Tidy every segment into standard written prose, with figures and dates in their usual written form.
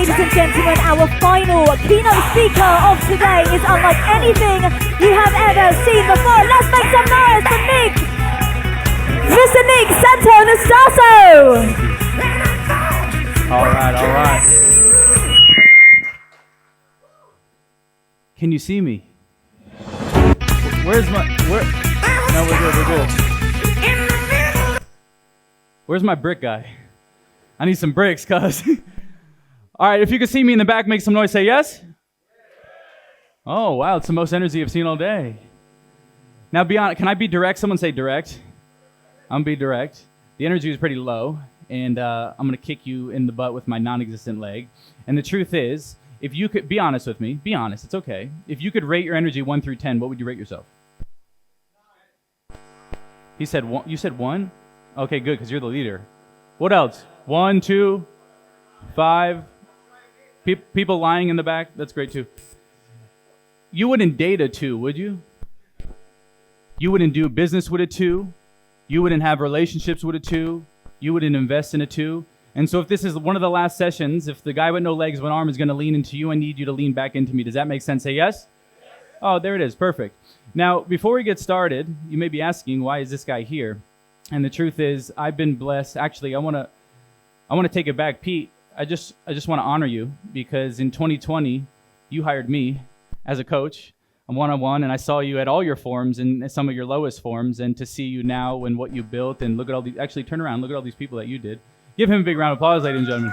ladies and gentlemen, our final keynote speaker of today is unlike anything you have ever seen before. Let's make some noise for Nick! Mr. Nick Santonastasso! All right. Can you see me? Where's my, no, we're good. Where's my brick guy? I need some bricks, cuz. All right, if you can see me in the back, make some noise, say yes. Oh, wow, it's the most energy I've seen all day. Now, be honest, can I be direct? Someone say direct. I'm gonna be direct. The energy is pretty low, and I'm gonna kick you in the butt with my non-existent leg. And the truth is, if you could, be honest with me, be honest, it's okay. If you could rate your energy 1 through 10, what would you rate yourself? He said 1, you said 1? Okay, good, because you're the leader. What else? 1, 2, 5. People lying in the back, that's great too. You wouldn't date a 2, would you? You wouldn't do business with a 2. You wouldn't have relationships with a 2. You wouldn't invest in a 2. And so if this is one of the last sessions, if the guy with no legs, one arm is going to lean into you, I need you to lean back into me. Does that make sense? Say yes? Oh, there it is. Perfect. Now, before we get started, you may be asking, why is this guy here? And the truth is, I've been blessed. Actually, I want to take it back. Pete, I just want to honor you, because in 2020, you hired me as a coach, a one-on-one, and I saw you at all your forms and some of your lowest forms, and to see you now and what you built, and look at all these, actually turn around, look at all these people that you did. Give him a big round of applause, ladies and gentlemen.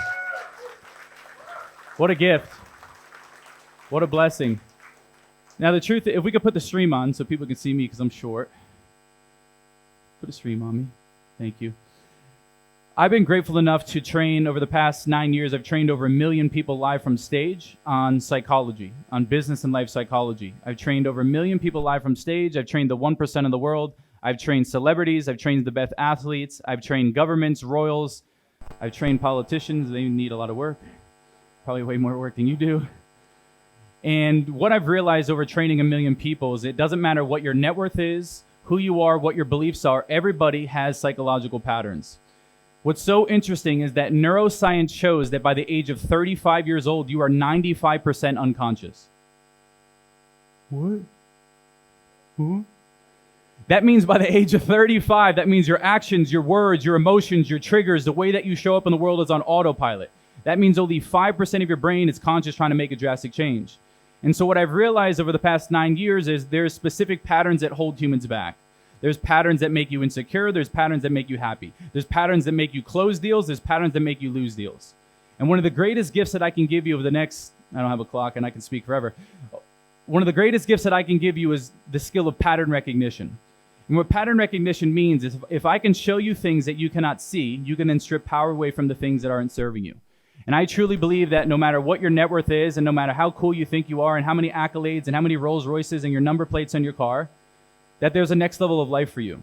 What a gift. What a blessing. Now the truth, if we could put the stream on so people can see me because I'm short. Put a stream on me. Thank you. I've been grateful enough to train over the past 9 years. I've trained over 1 million people live from stage on psychology, on business and life psychology. I've trained over 1 million people live from stage. I've trained the 1% of the world. I've trained celebrities. I've trained the best athletes. I've trained governments, royals. I've trained politicians. They need a lot of work. Probably way more work than you do. And what I've realized over training 1 million people is it doesn't matter what your net worth is, who you are, what your beliefs are. Everybody has psychological patterns. What's so interesting is that neuroscience shows that by the age of 35 years old, you are 95% unconscious. What? Huh? That means by the age of 35, that means your actions, your words, your emotions, your triggers, the way that you show up in the world is on autopilot. That means only 5% of your brain is conscious trying to make a drastic change. And so what I've realized over the past 9 years is there's specific patterns that hold humans back. There's patterns that make you insecure. There's patterns that make you happy. There's patterns that make you close deals. There's patterns that make you lose deals. And one of the greatest gifts that I can give you over the next, I don't have a clock and I can speak forever. One of the greatest gifts that I can give you is the skill of pattern recognition. And what pattern recognition means is if I can show you things that you cannot see, you can then strip power away from the things that aren't serving you. And I truly believe that no matter what your net worth is, and no matter how cool you think you are, and how many accolades and how many Rolls Royces and your number plates on your car, that there's a next level of life for you.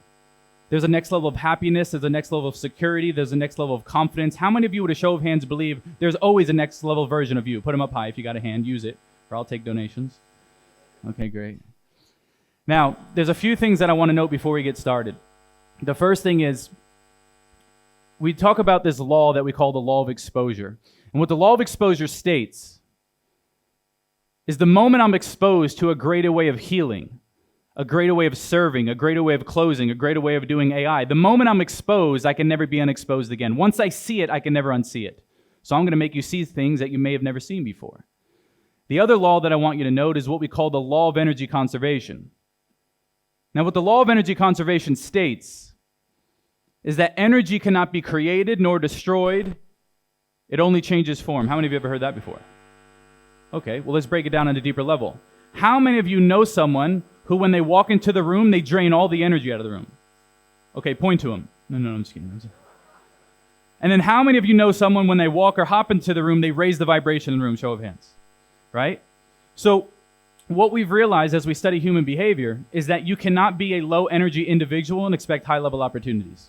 There's a next level of happiness. There's a next level of security. There's a next level of confidence. How many of you, with a show of hands, believe there's always a next level version of you? Put them up high if you got a hand. Use it, or I'll take donations. Okay, great. Now, there's a few things that I want to note before we get started. The first thing is, we talk about this law that we call the law of exposure. And what the law of exposure states is the moment I'm exposed to a greater way of healing, a greater way of serving, a greater way of closing, a greater way of doing AI, the moment I'm exposed, I can never be unexposed again. Once I see it, I can never unsee it. So I'm going to make you see things that you may have never seen before. The other law that I want you to note is what we call the law of energy conservation. Now, what the law of energy conservation states is that energy cannot be created nor destroyed. It only changes form. How many of you ever heard that before? Okay, well, let's break it down on a deeper level. How many of you know someone who, when they walk into the room, they drain all the energy out of the room? Okay, point to them. No, I'm just kidding. And then how many of you know someone, when they walk or hop into the room, they raise the vibration in the room? Show of hands, right? So what we've realized as we study human behavior is that you cannot be a low energy individual and expect high level opportunities.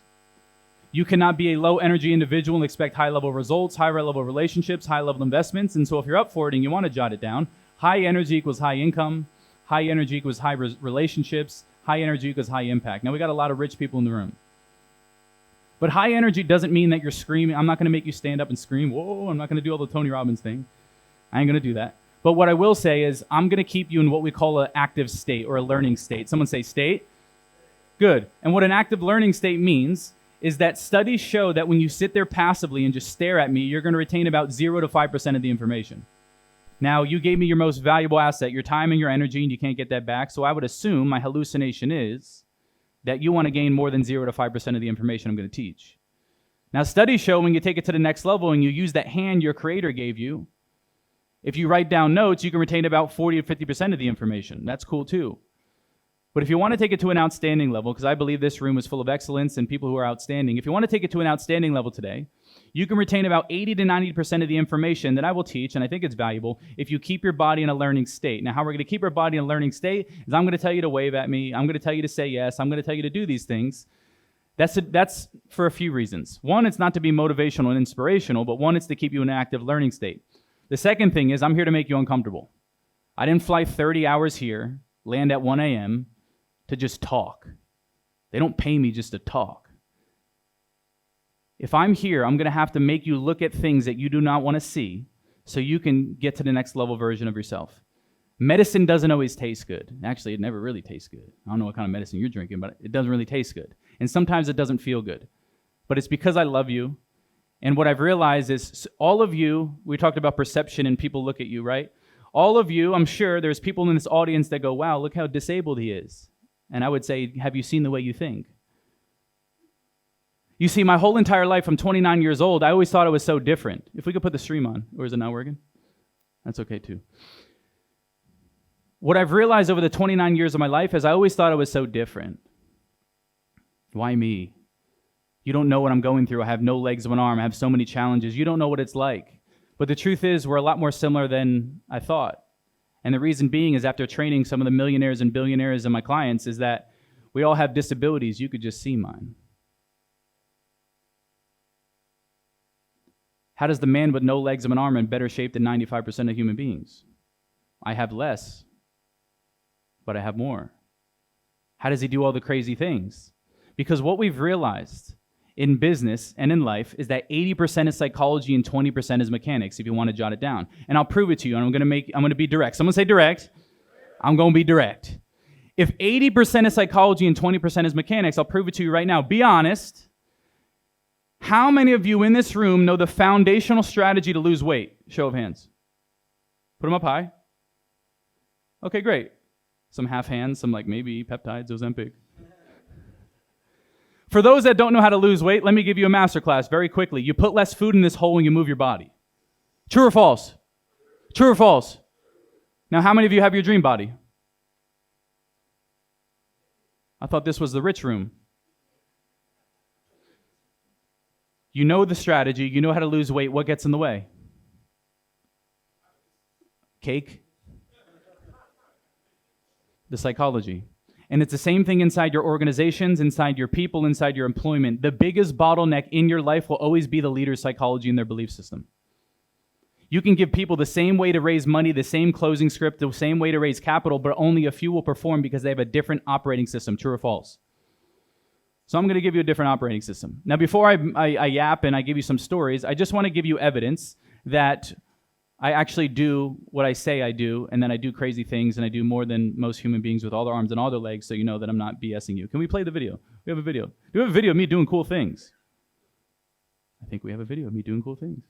You cannot be a low energy individual and expect high level results, high level relationships, high level investments. And so if you're up for it and you want to jot it down, high energy equals high income, high energy equals high relationships, high energy equals high impact. Now we got a lot of rich people in the room. But high energy doesn't mean that you're screaming. I'm not going to make you stand up and scream. Whoa, I'm not going to do all the Tony Robbins thing. I ain't going to do that. But what I will say is I'm going to keep you in what we call an active state or a learning state. Someone say state. Good. And what an active learning state means is that studies show that when you sit there passively and just stare at me, you're going to retain about 0 to 5% of the information. Now, you gave me your most valuable asset, your time and your energy, and you can't get that back. So I would assume my hallucination is that you want to gain more than 0 to 5% of the information I'm going to teach. Now, studies show when you take it to the next level and you use that hand your creator gave you, if you write down notes, you can retain about 40 to 50% of the information. That's cool too. But if you want to take it to an outstanding level, because I believe this room is full of excellence and people who are outstanding, if you want to take it to an outstanding level today, you can retain about 80 to 90% of the information that I will teach, and I think it's valuable, if you keep your body in a learning state. Now, how we're going to keep our body in a learning state is I'm going to tell you to wave at me, I'm going to tell you to say yes, I'm going to tell you to do these things. That's for a few reasons. One, it's not to be motivational and inspirational, but one, it's to keep you in an active learning state. The second thing is I'm here to make you uncomfortable. I didn't fly 30 hours here, land at 1 a.m., to just talk. They don't pay me just to talk. If I'm here, I'm going to have to make you look at things that you do not want to see so you can get to the next level version of yourself. Medicine doesn't always taste good. Actually, it never really tastes good. I don't know what kind of medicine you're drinking, but it doesn't really taste good. And sometimes it doesn't feel good. But it's because I love you. And what I've realized is all of you, we talked about perception and people look at you, right? All of you, I'm sure there's people in this audience that go, wow, look how disabled he is. And I would say, have you seen the way you think? You see, my whole entire life, I'm 29 years old, I always thought it was so different. If we could put the stream on, or is it not working? That's okay too. What I've realized over the 29 years of my life is I always thought it was so different. Why me? You don't know what I'm going through. I have no legs of an arm. I have so many challenges. You don't know what it's like. But the truth is, we're a lot more similar than I thought. And the reason being is after training some of the millionaires and billionaires and my clients is that we all have disabilities. You could just see mine. How does the man with no legs of an arm in better shape than 95% of human beings? I have less, but I have more. How does he do all the crazy things? Because what we've realized in business and in life is that 80% is psychology and 20% is mechanics, if you want to jot it down. And I'll prove it to you, and I'm going to be direct. Someone say direct. I'm going to be direct. If 80% is psychology and 20% is mechanics, I'll prove it to you right now. Be honest. How many of you in this room know the foundational strategy to lose weight? Show of hands. Put them up high. Okay, great. Some half hands, some like maybe peptides, Ozempic. For those that don't know how to lose weight, let me give you a masterclass very quickly. You put less food in this hole and you move your body. True or false? True or false? Now, how many of you have your dream body? I thought this was the rich room. You know the strategy. You know how to lose weight. What gets in the way? Cake? The psychology. And it's the same thing inside your organizations, inside your people, inside your employment. The biggest bottleneck in your life will always be the leader's psychology and their belief system. You can give people the same way to raise money, the same closing script, the same way to raise capital, but only a few will perform because they have a different operating system. True or false? So I'm going to give you a different operating system. Now, before I yap and I give you some stories, I just want to give you evidence that I actually do what I say I do, and then I do crazy things, and I do more than most human beings with all their arms and all their legs, so you know that I'm not BSing you. Can we play the video? We have a video. Do we have a video of me doing cool things? I think we have a video of me doing cool things.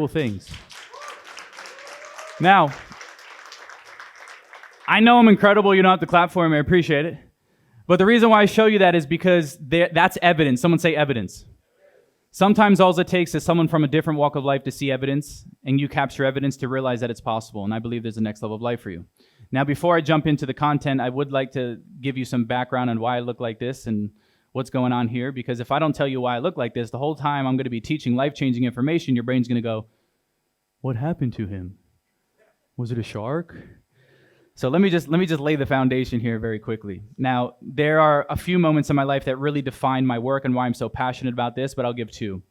cool things. Now, I know I'm incredible. You don't have to clap for me. I appreciate it. But the reason why I show you that is because that's evidence. Someone say evidence. Sometimes all it takes is someone from a different walk of life to see evidence, and you capture evidence to realize that it's possible. And I believe there's a next level of life for you. Now, before I jump into the content, I would like to give you some background on why I look like this and what's going on here. Because if I don't tell you why I look like this, the whole time I'm going to be teaching life-changing information, your brain's going to go, what happened to him? Was it a shark? So let me just lay the foundation here very quickly. Now, there are a few moments in my life that really define my work and why I'm so passionate about this, but I'll give two.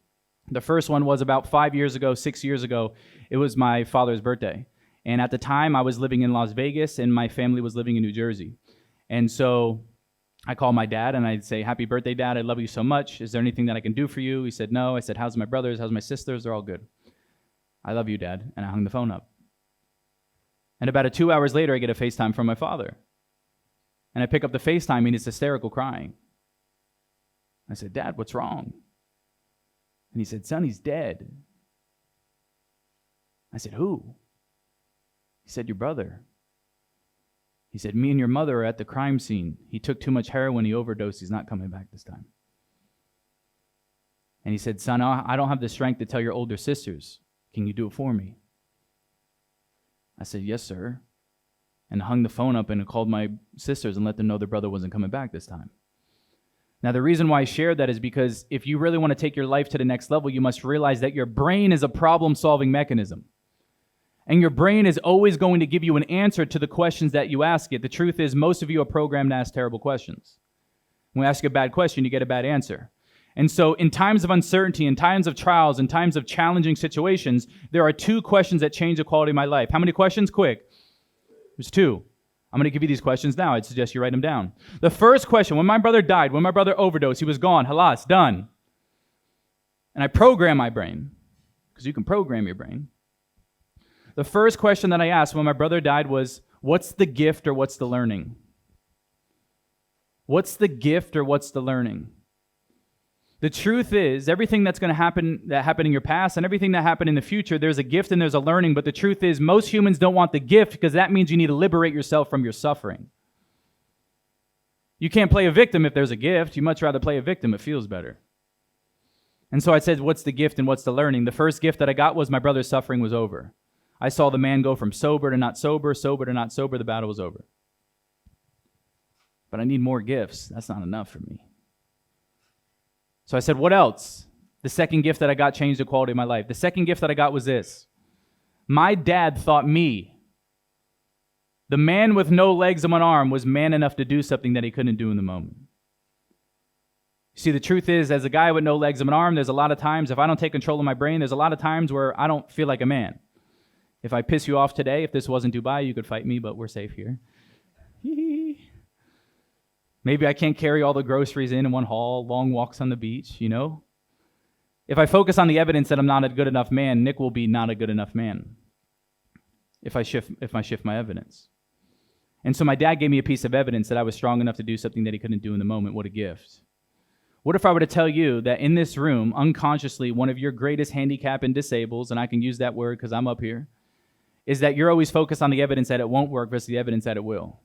The first one was about 6 years ago. It was my father's birthday. And at the time, I was living in Las Vegas, and my family was living in New Jersey. And so I called my dad, and I'd say, happy birthday, Dad. I love you so much. Is there anything that I can do for you? He said, no. I said, how's my brothers? How's my sisters? They're all good. I love you, Dad. And I hung the phone up. And about 2 hours later, I get a FaceTime from my father. And I pick up the FaceTime, and he's hysterical crying. I said, Dad, what's wrong? And he said, son, he's dead. I said, who? He said, your brother. He said, me and your mother are at the crime scene. He took too much heroin, he overdosed, he's not coming back this time. And he said, son, I don't have the strength to tell your older sisters. Can you do it for me? I said, yes, sir. And hung the phone up and called my sisters and let them know their brother wasn't coming back this time. Now, the reason why I shared that is because if you really want to take your life to the next level, you must realize that your brain is a problem-solving mechanism. And your brain is always going to give you an answer to the questions that you ask it. The truth is, most of you are programmed to ask terrible questions. When we ask you a bad question, you get a bad answer. And so in times of uncertainty, in times of trials, in times of challenging situations, there are two questions that change the quality of my life. How many questions? Quick. There's two. I'm going to give you these questions now. I'd suggest you write them down. The first question, when my brother died, when my brother overdosed, he was gone. Halas, done. And I program my brain, because you can program your brain. The first question that I asked when my brother died was, what's the gift or what's the learning? What's the gift or what's the learning? The truth is, everything that's going to happen, that happened in your past and everything that happened in the future, there's a gift and there's a learning. But the truth is, most humans don't want the gift because that means you need to liberate yourself from your suffering. You can't play a victim if there's a gift. You much rather play a victim. It feels better. And so I said, what's the gift and what's the learning? The first gift that I got was my brother's suffering was over. I saw the man go from sober to not sober, sober to not sober. The battle was over. But I need more gifts. That's not enough for me. So I said, what else? The second gift that I got changed the quality of my life. The second gift that I got was this. My dad thought me, the man with no legs and one arm, was man enough to do something that he couldn't do in the moment. See, the truth is, as a guy with no legs and an arm, there's a lot of times, if I don't take control of my brain, there's a lot of times where I don't feel like a man. If I piss you off today, if this wasn't Dubai, you could fight me, but we're safe here. Maybe I can't carry all the groceries in one haul, long walks on the beach, you know? If I focus on the evidence that I'm not a good enough man, Nick will be not a good enough man if I shift my evidence. And so my dad gave me a piece of evidence that I was strong enough to do something that he couldn't do in the moment. What a gift. What if I were to tell you that in this room, unconsciously, one of your greatest handicap and disables, and I can use that word because I'm up here, is that you're always focused on the evidence that it won't work versus the evidence that it will.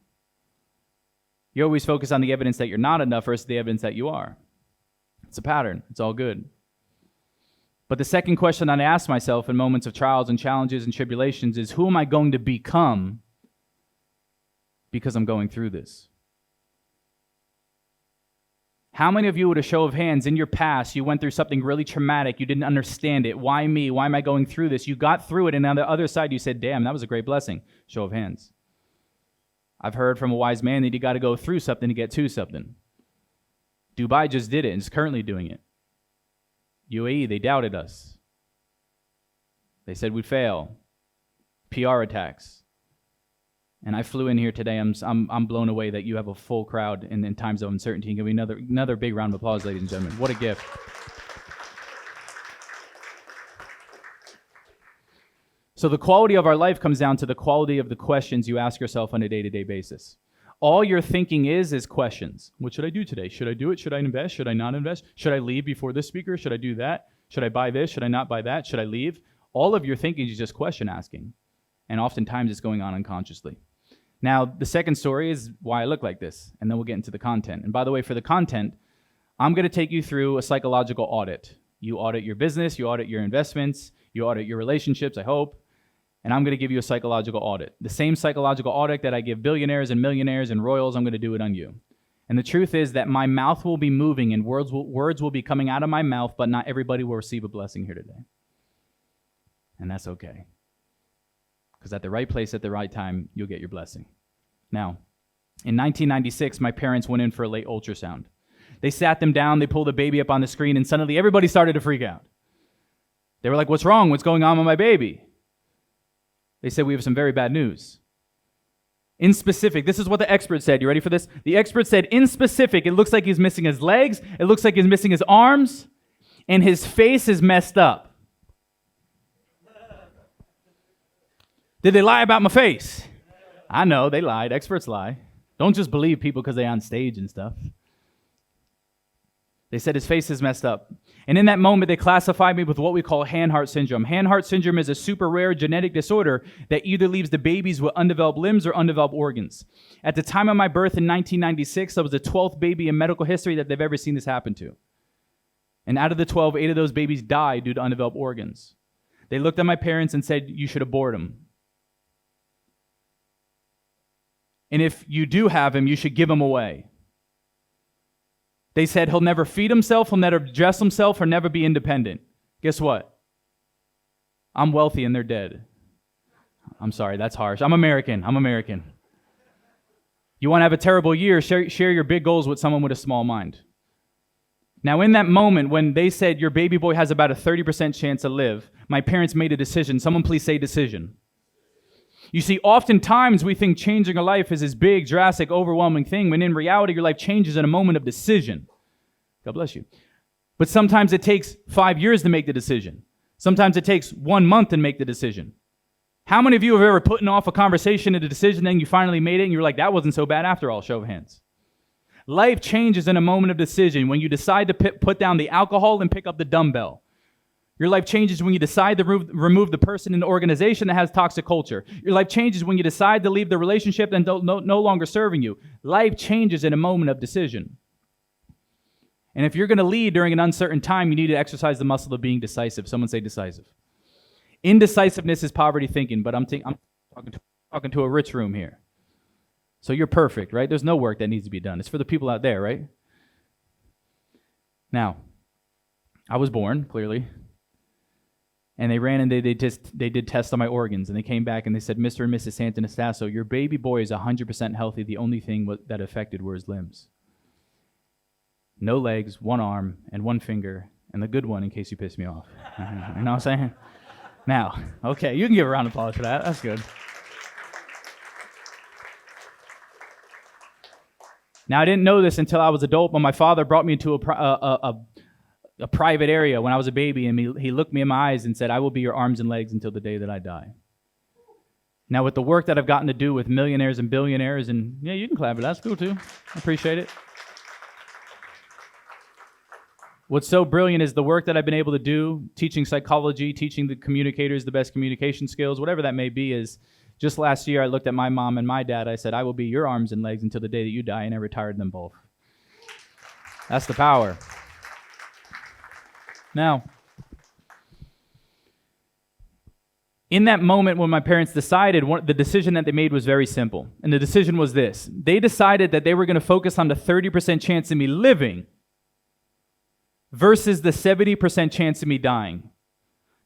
You're always focused on the evidence that you're not enough versus the evidence that you are. It's a pattern. It's all good. But the second question that I ask myself in moments of trials and challenges and tribulations is, who am I going to become because I'm going through this? How many of you, with a show of hands, in your past, you went through something really traumatic, you didn't understand it, why me, why am I going through this? You got through it, and on the other side you said, damn, that was a great blessing. Show of hands. I've heard from a wise man that you got to go through something to get to something. Dubai just did it and is currently doing it. UAE, they doubted us. They said we'd fail. PR attacks. And I flew in here today. I'm blown away that you have a full crowd in times of uncertainty. Give me another big round of applause, ladies and gentlemen. What a gift. So the quality of our life comes down to the quality of the questions you ask yourself on a day-to-day basis. All your thinking is questions. What should I do today? Should I do it? Should I invest? Should I not invest? Should I leave before this speaker? Should I do that? Should I buy this? Should I not buy that? Should I leave? All of your thinking is just question asking. And oftentimes it's going on unconsciously. Now, the second story is why I look like this, and then we'll get into the content. And by the way, for the content, I'm going to take you through a psychological audit. You audit your business, you audit your investments, you audit your relationships, I hope, and I'm going to give you a psychological audit. The same psychological audit that I give billionaires and millionaires and royals, I'm going to do it on you. And the truth is that my mouth will be moving and words will be coming out of my mouth, but not everybody will receive a blessing here today. And that's okay. Because at the right place at the right time, you'll get your blessing. Now, in 1996, my parents went in for a late ultrasound. They sat them down, they pulled the baby up on the screen, and suddenly everybody started to freak out. They were like, what's wrong? What's going on with my baby? They said, we have some very bad news. In specific, this is what the expert said. You ready for this? The expert said, in specific, it looks like he's missing his legs, it looks like he's missing his arms, and his face is messed up. Did they lie about my face? I know, they lied. Experts lie. Don't just believe people because they're on stage and stuff. They said his face is messed up. And in that moment, they classified me with what we call hand-heart syndrome. Hand-heart syndrome is a super rare genetic disorder that either leaves the babies with undeveloped limbs or undeveloped organs. At the time of my birth in 1996, I was the 12th baby in medical history that they've ever seen this happen to. And out of the 12, 8 of those babies died due to undeveloped organs. They looked at my parents and said, you should abort him. And if you do have him, you should give him away. They said he'll never feed himself, he'll never dress himself, or never be independent. Guess what? I'm wealthy and they're dead. I'm sorry, that's harsh. I'm American. You want to have a terrible year, share your big goals with someone with a small mind. Now, in that moment, when they said your baby boy has about a 30% chance to live, my parents made a decision. Someone please say decision. You see, oftentimes we think changing a life is this big, drastic, overwhelming thing, when in reality, your life changes in a moment of decision. God bless you. But sometimes it takes 5 years to make the decision. Sometimes it takes 1 month to make the decision. How many of you have ever put off a conversation and a decision, then you finally made it, and you're like, that wasn't so bad after all? Show of hands. Life changes in a moment of decision when you decide to put down the alcohol and pick up the dumbbell. Your life changes when you decide to remove the person in the organization that has toxic culture. Your life changes when you decide to leave the relationship that no longer serving you. Life changes in a moment of decision. And if you're going to lead during an uncertain time, you need to exercise the muscle of being decisive. Someone say decisive. Indecisiveness is poverty thinking, but I'm talking to a rich room here. So you're perfect, right? There's no work that needs to be done. It's for the people out there, right? Now, I was born, clearly. And they ran and they did tests on my organs, and they came back and they said, Mr. and Mrs. Santonastasso, your baby boy is 100% healthy. The only thing that affected were his limbs. No legs, 1 arm, and 1 finger, and the good one in case you piss me off. You know what I'm saying? Now, okay, you can give a round of applause for that. That's good. Now, I didn't know this until I was adult, but my father brought me into a private area when I was a baby, and he looked me in my eyes and said, I will be your arms and legs until the day that I die. Now, with the work that I've gotten to do with millionaires and billionaires, and yeah, you can clap it, that's cool too. I appreciate it. What's so brilliant is the work that I've been able to do, teaching psychology, teaching the communicators the best communication skills, whatever that may be, is just last year I looked at my mom and my dad. I said, I will be your arms and legs until the day that you die, and I retired them both. That's the power. Now, in that moment when my parents decided, the decision that they made was very simple. And the decision was this. They decided that they were going to focus on the 30% chance of me living versus the 70% chance of me dying.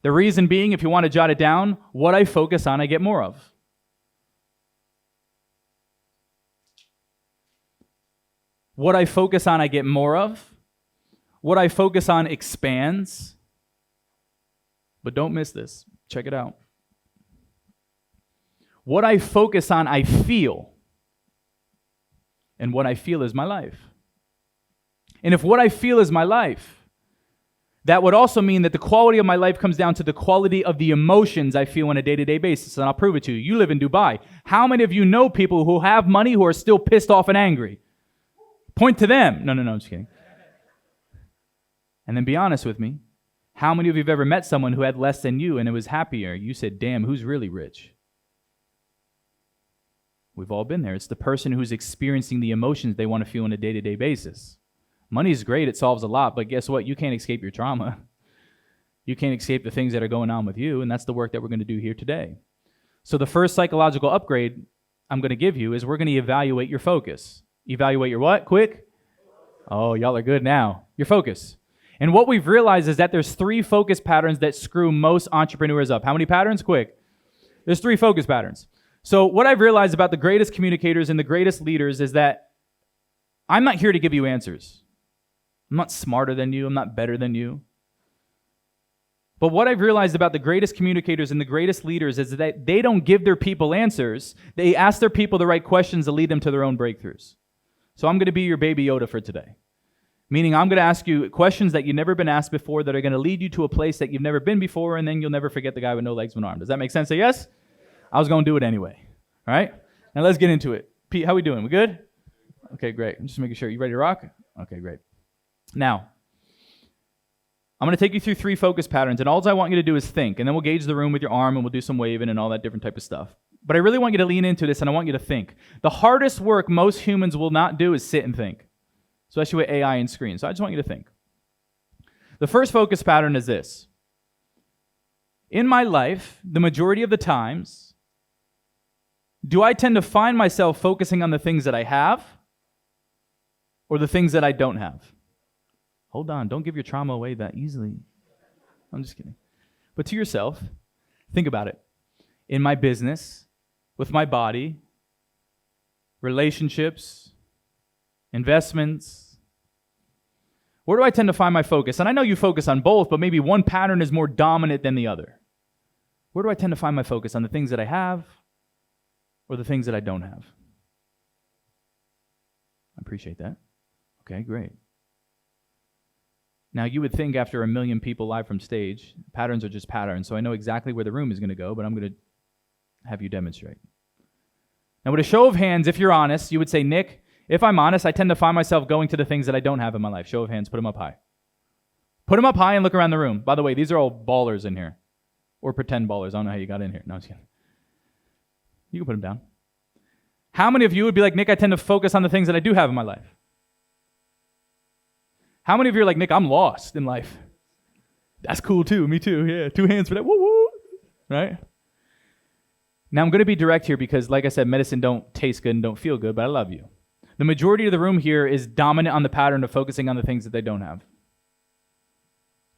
The reason being, if you want to jot it down, what I focus on, I get more of. What I focus on, I get more of. What I focus on expands. But don't miss this. Check it out. What I focus on, I feel. And what I feel is my life. And if what I feel is my life, that would also mean that the quality of my life comes down to the quality of the emotions I feel on a day-to-day basis. And I'll prove it to you. You live in Dubai. How many of you know people who have money who are still pissed off and angry? Point to them. No, I'm just kidding. And then be honest with me. How many of you have ever met someone who had less than you and it was happier? You said, damn, who's really rich? We've all been there. It's the person who's experiencing the emotions they want to feel on a day-to-day basis. Money is great. It solves a lot. But guess what? You can't escape your trauma. You can't escape the things that are going on with you. And that's the work that we're going to do here today. So the first psychological upgrade I'm going to give you is we're going to evaluate your focus. Evaluate your what? Quick? Oh, y'all are good now. Your focus. And what we've realized is that there's 3 focus patterns that screw most entrepreneurs up. How many patterns? Quick. There's 3 focus patterns. So what I've realized about the greatest communicators and the greatest leaders is that I'm not here to give you answers. I'm not smarter than you. I'm not better than you. But what I've realized about the greatest communicators and the greatest leaders is that they don't give their people answers. They ask their people the right questions to lead them to their own breakthroughs. So I'm going to be your baby Yoda for today. Meaning I'm going to ask you questions that you've never been asked before that are going to lead you to a place that you've never been before, and then you'll never forget the guy with no legs and arm. Does that make sense? Say yes? I was going to do it anyway. All right? Now let's get into it. Pete, how we doing? We good? Okay, great. I'm just making sure. You ready to rock? Okay, great. Now, I'm going to take you through 3 focus patterns, and all I want you to do is think, and then we'll gauge the room with your arm, and we'll do some waving and all that different type of stuff. But I really want you to lean into this, and I want you to think. The hardest work most humans will not do is sit and think, especially with AI and screens. So I just want you to think. The first focus pattern is this. In my life, the majority of the times, do I tend to find myself focusing on the things that I have or the things that I don't have? Hold on, don't give your trauma away that easily. I'm just kidding. But to yourself, think about it. In my business, with my body, relationships, investments, where do I tend to find my focus? And I know you focus on both, but maybe one pattern is more dominant than the other. Where do I tend to find my focus? On the things that I have or the things that I don't have? I appreciate that. Okay, great. Now, you would think after 1 million people live from stage, patterns are just patterns, so I know exactly where the room is going to go, but I'm going to have you demonstrate. Now, with a show of hands, if you're honest, you would say, Nick, if I'm honest, I tend to find myself going to the things that I don't have in my life. Show of hands, put them up high. Put them up high and look around the room. By the way, these are all ballers in here, or pretend ballers. I don't know how you got in here. No, I'm just kidding. You can put them down. How many of you would be like, Nick, I tend to focus on the things that I do have in my life? How many of you are like, Nick, I'm lost in life? That's cool too. Me too. Yeah, 2 hands for that. Woo woo. Right? Now I'm going to be direct here because, like I said, medicine don't taste good and don't feel good, but I love you. The majority of the room here is dominant on the pattern of focusing on the things that they don't have.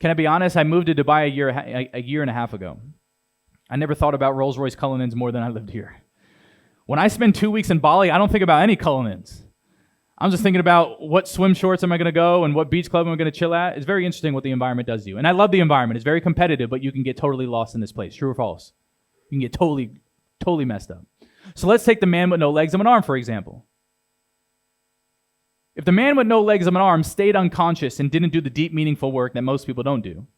Can I be honest? I moved to Dubai a year and a half ago. I never thought about Rolls-Royce Cullinans more than I lived here. When I spend 2 weeks in Bali, I don't think about any Cullinans. I'm just thinking about what swim shorts am I going to go and what beach club am I going to chill at. It's very interesting what the environment does to you. And I love the environment. It's very competitive, but you can get totally lost in this place. True or false? You can get totally messed up. So let's take the man with no legs and an arm, for example. If the man with no legs and an arm stayed unconscious and didn't do the deep, meaningful work that most people don't do,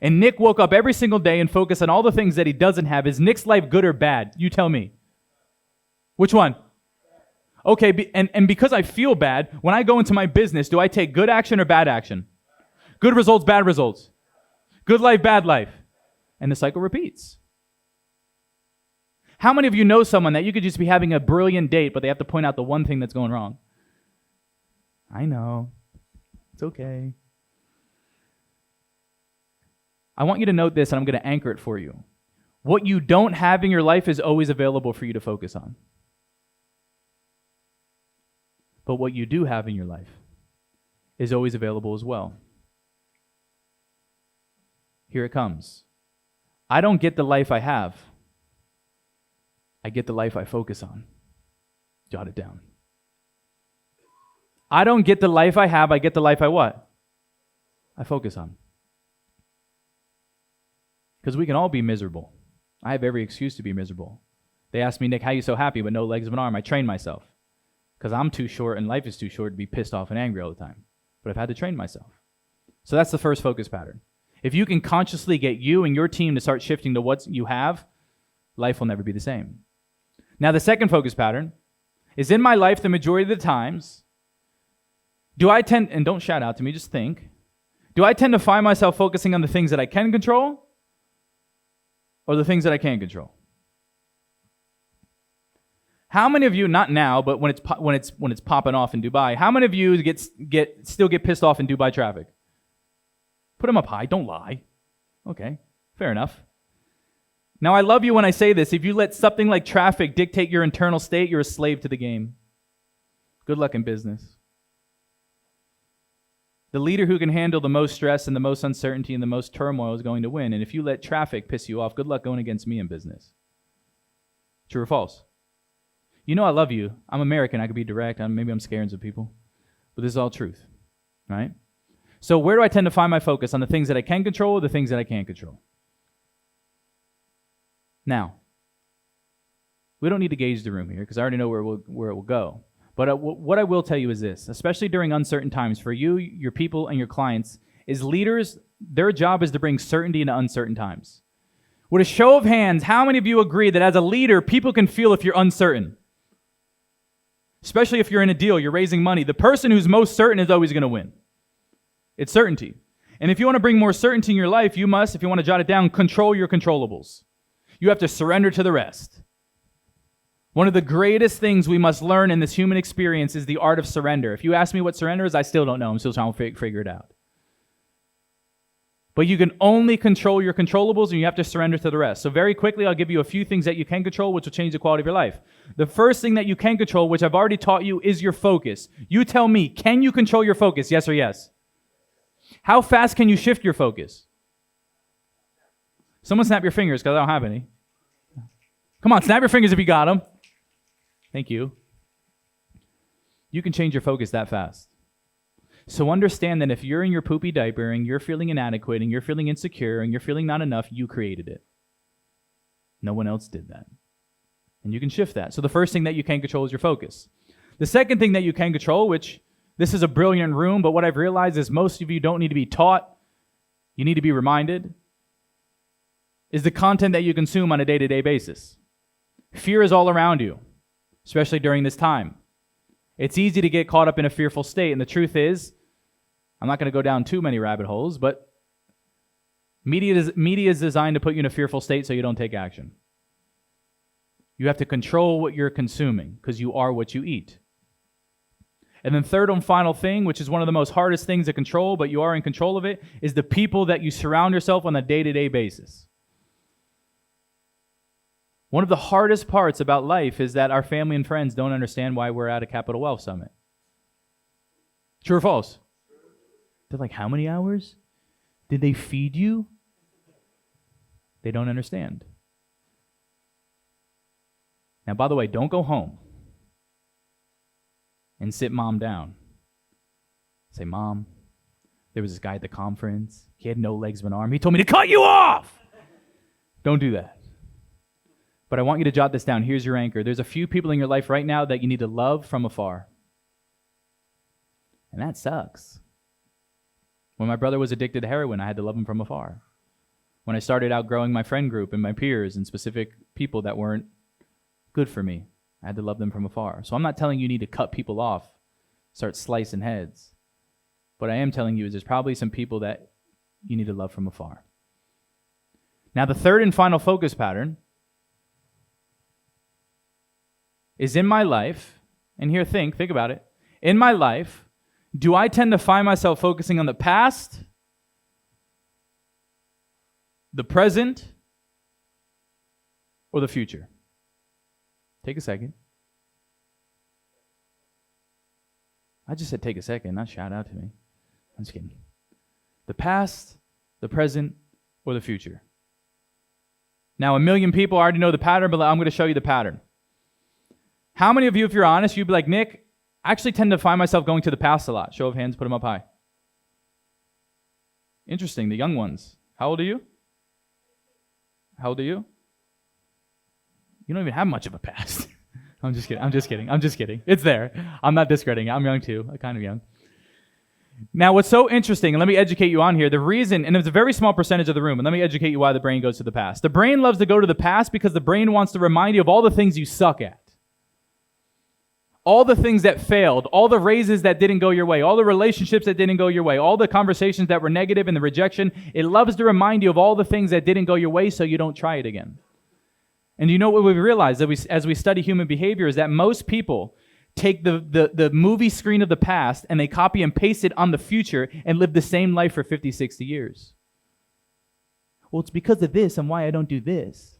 and Nick woke up every single day and focused on all the things that he doesn't have, is Nick's life good or bad? You tell me. Which one? Okay, and because I feel bad, when I go into my business, do I take good action or bad action? Good results, bad results. Good life, bad life. And the cycle repeats. How many of you know someone that you could just be having a brilliant date, but they have to point out the one thing that's going wrong? I know. It's okay. I want you to note this, and I'm going to anchor it for you. What you don't have in your life is always available for you to focus on. But what you do have in your life is always available as well. Here it comes. I don't get the life I have. I get the life I focus on. Jot it down. I don't get the life I have. I get the life I what? I focus on. Because we can all be miserable. I have every excuse to be miserable. They ask me, Nick, how are you so happy with no legs of an arm? I train myself. Because I'm too short and life is too short to be pissed off and angry all the time. But I've had to train myself. So that's the first focus pattern. If you can consciously get you and your team to start shifting to what you have, life will never be the same. Now the second focus pattern is, in my life the majority of the times, do I tend, and don't shout out to me, just think, Do I tend to find myself focusing on the things that I can control or the things that I can't control? How many of you, not now, but when it's popping off in Dubai, how many of you still get pissed off in Dubai traffic? Put them up high, don't lie. Okay, fair enough. Now, I love you when I say this. If you let something like traffic dictate your internal state, you're a slave to the game. Good luck in business. The leader who can handle the most stress and the most uncertainty and the most turmoil is going to win. And if you let traffic piss you off, good luck going against me in business. True or false? You know I love you. I'm American. I could be direct. Maybe I'm scaring some people. But this is all truth, right? So where do I tend to find my focus? On the things that I can control or the things that I can't control? Now, we don't need to gauge the room here because I already know where it will go. But what I will tell you is this, especially during uncertain times, for you, your people, and your clients, is leaders, their job is to bring certainty into uncertain times. With a show of hands, how many of you agree that as a leader, people can feel if you're uncertain? Especially if you're in a deal, you're raising money. The person who's most certain is always going to win. It's certainty. And if you want to bring more certainty in your life, you must, if you want to jot it down, control your controllables. You have to surrender to the rest. One of the greatest things we must learn in this human experience is the art of surrender. If you ask me what surrender is, I still don't know. I'm still trying to figure it out. But you can only control your controllables, and you have to surrender to the rest. So very quickly, I'll give you a few things that you can control, which will change the quality of your life. The first thing that you can control, which I've already taught you, is your focus. You tell me, can you control your focus? Yes or yes? How fast can you shift your focus? Someone snap your fingers, because I don't have any. Come on, snap your fingers if you got them. Thank you. You can change your focus that fast. So understand that if you're in your poopy diaper and you're feeling inadequate and you're feeling insecure and you're feeling not enough, you created it. No one else did that. And you can shift that. So the first thing that you can control is your focus. The second thing that you can control, which this is a brilliant room, but what I've realized is most of you don't need to be taught. You need to be reminded, is the content that you consume on a day-to-day basis. Fear is all around you, especially during this time. It's easy to get caught up in a fearful state, and the truth is, I'm not going to go down too many rabbit holes, but media is designed to put you in a fearful state so you don't take action. You have to control what you're consuming because you are what you eat. And then third and final thing, which is one of the most hardest things to control, but you are in control of it, is the people that you surround yourself on a day-to-day basis. One of the hardest parts about life is that our family and friends don't understand why we're at a Capital Wealth Summit. True or false? They're like, how many hours? Did they feed you? They don't understand. Now, by the way, don't go home and sit mom down. Say, Mom, there was this guy at the conference. He had no legs but an arm. He told me to cut you off. Don't do that. But I want you to jot this down. Here's your anchor. There's a few people in your life right now that you need to love from afar. And that sucks. When my brother was addicted to heroin, I had to love him from afar. When I started outgrowing my friend group and my peers and specific people that weren't good for me, I had to love them from afar. So I'm not telling you need to cut people off, start slicing heads. What I am telling you is there's probably some people that you need to love from afar. Now, the third and final focus pattern is in my life, and here think about it. In my life, do I tend to find myself focusing on the past, the present, or the future? Take a second. I just said take a second, not shout out to me. I'm just kidding. The past, the present, or the future? Now, 1 million people already know the pattern, but I'm going to show you the pattern. How many of you, if you're honest, you'd be like, Nick, I actually tend to find myself going to the past a lot. Show of hands, put them up high. Interesting, the young ones. How old are you? How old are you? You don't even have much of a past. I'm just kidding. It's there. I'm not discrediting it. I'm young too. I'm kind of young. Now, what's so interesting, and let me educate you on here, the reason, and it's a very small percentage of the room, and let me educate you why the brain goes to the past. The brain loves to go to the past because the brain wants to remind you of all the things you suck at. all the things that failed, all the raises that didn't go your way, all the relationships that didn't go your way, all the conversations that were negative and the rejection, it loves to remind you of all the things that didn't go your way so you don't try it again. And you know what we realize as we study human behavior is that most people take the movie screen of the past and they copy and paste it on the future and live the same life for 50, 60 years. Well, it's because of this and why I don't do this.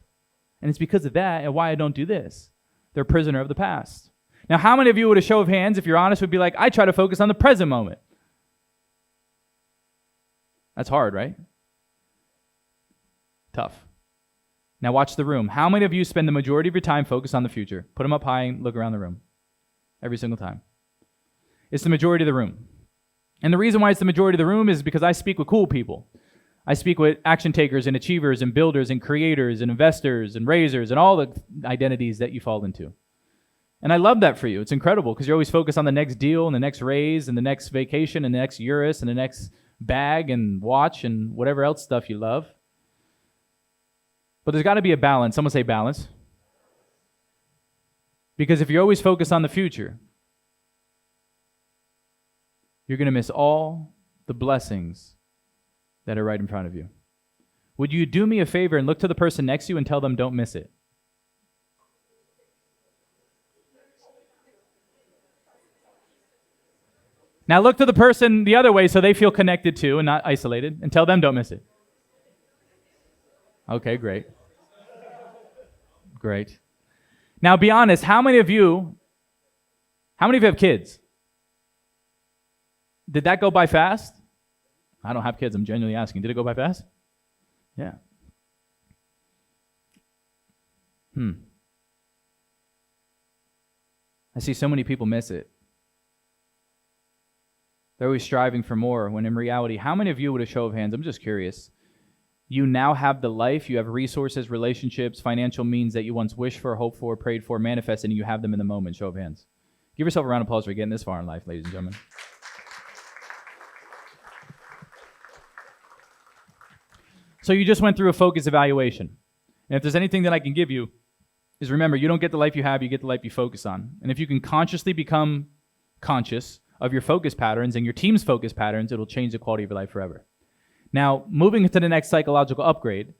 And it's because of that and why I don't do this. They're a prisoner of the past. Now, how many of you, with a show of hands, if you're honest, would be like, I try to focus on the present moment? That's hard, right? Tough. Now watch the room. How many of you spend the majority of your time focused on the future? Put them up high and look around the room. Every single time. It's the majority of the room. And the reason why it's the majority of the room is because I speak with cool people. I speak with action takers and achievers and builders and creators and investors and raisers and all the identities that you fall into. And I love that for you. It's incredible because you're always focused on the next deal and the next raise and the next vacation and the next Urus and the next bag and watch and whatever else stuff you love. But there's got to be a balance. Someone say balance. Because if you're always focused on the future, you're going to miss all the blessings that are right in front of you. Would you do me a favor and look to the person next to you and tell them don't miss it? Now look to the person the other way so they feel connected to and not isolated, and tell them don't miss it. Okay, great. Great. Now be honest, how many of you have kids? Did that go by fast? I don't have kids, I'm genuinely asking. Did it go by fast? Yeah. I see so many people miss it. They're always striving for more, when in reality, how many of you, with a show of hands, I'm just curious, you now have the life, you have resources, relationships, financial means that you once wished for, hoped for, prayed for, manifested, and you have them in the moment? Show of hands. Give yourself a round of applause for getting this far in life, ladies and gentlemen. So you just went through a focus evaluation. And if there's anything that I can give you, is remember, you don't get the life you have, you get the life you focus on. And if you can consciously become conscious of your focus patterns and your team's focus patterns, it'll change the quality of your life forever. Now, moving to the next psychological upgrade,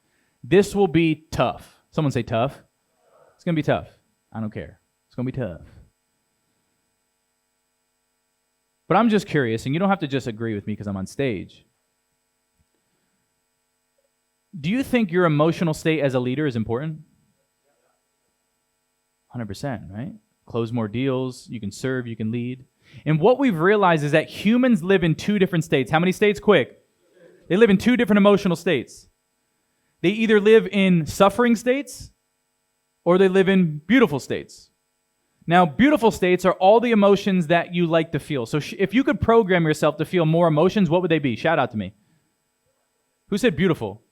this will be tough. Someone say tough. It's going to be tough. I don't care. It's going to be tough. But I'm just curious, and you don't have to just agree with me because I'm on stage. Do you think your emotional state as a leader is important? 100%, right? Close more deals, you can serve, you can lead. And what we've realized is that humans live in two different states. How many states? Quick. They live in two different emotional states. They either live in suffering states or they live in beautiful states. Now, beautiful states are all the emotions that you like to feel. So if you could program yourself to feel more emotions, what would they be? Shout out to me. Who said beautiful?